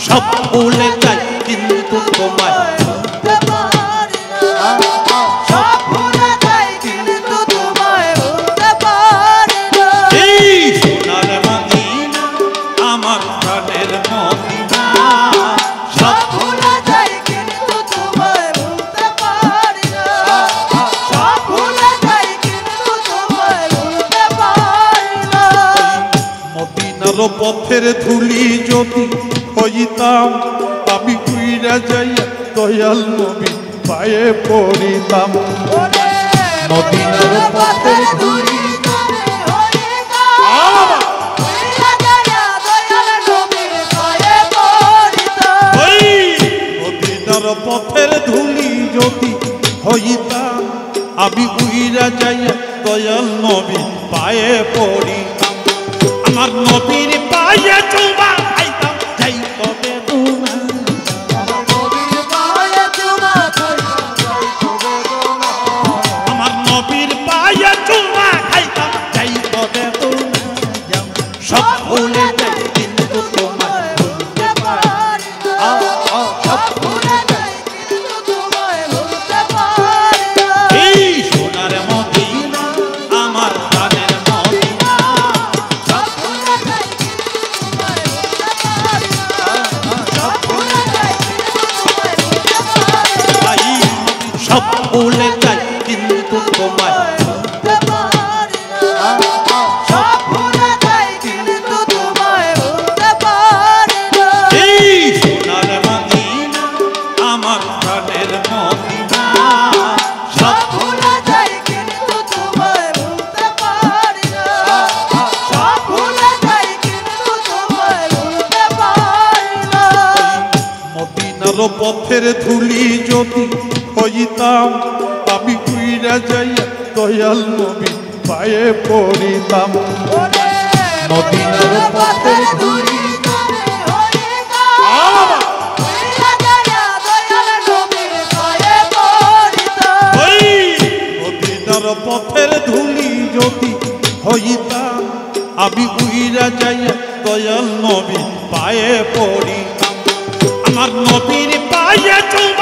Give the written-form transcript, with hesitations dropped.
সব ভুলে যাই কিন্তু তোমায় ভুলতে পারি না। সব ভুলে যাই কিন্তু তোমায় ভুলতে পারি না। এই সোনার মদিনা আমার প্রাণের মদিনা, সব ভুলে যাই কিন্তু তোমায় ভুলতে পারি না। সব ভুলে যাই কিন্তু তোমায় ভুলতে পারি না। মদিনার পথের ধুলি যদি হইতাম আমি উইরা যাইয়া দয়াল নবী পায়ে পড়িতাম। মদিনার পথের ধুলি যদি হইতাম উইরা যাইয়া দয়াল নবী পায়ে পড়িতাম। মদিনার পথের ধুলি যদি হইতাম আমি উইরা যাইয়া দয়াল নবী পায়ে পড়িতাম। আমার নবীর পায়ে চুমা খাইতাম যাইতো বেদনা। আমার নবীর পায়ে চুমা খাইতাম যাইতো বেদনা। আমার নবীর পায়ে চুমা খাইতাম যাইতো বেদনা। সব ভুলে যাই কিন্তু তোমায় ভুলতে পারি না। সব ভুলে যাই কিন্তু তোমায় ভুলতে পারি না। এই সোনার মদিনা আমার প্রাণের মদিনা, সব ভুলে যাই কিন্তু তোমায় ভুলতে পারি না। সব ভুলে যাই কিন্তু তোমায় ভুলতে পারি না। সব ভুলে যাই কিন্তু তোমায় ভুলতে পারি না। সব ভুলে যাই কিন্তু তোমায় ভুলতে পারি না। এই সোনার মদিনা আমার প্রাণের মদিনা, সব ভুলে যাই কিন্তু তোমায় ভুলতে পারি না। সব ভুলে যাই কিন্তু তোমায় ভুলতে পারি না। মদিনার পথের ধুলি যদি হইতাম আমি উইরা যাইয়া দয়াল নবী পায়ে পড়িতাম। মদিনার পথের ধুলি যদি হইতাম উইরা যাইয়া দয়াল নবী পায়ে পড়িতাম। মদিনার পথের ধুলি যদি হইতাম আমি উইরা যাইয়া দয়াল নবী পায়ে পড়িতাম। আমার নবীর পায়ে চুমা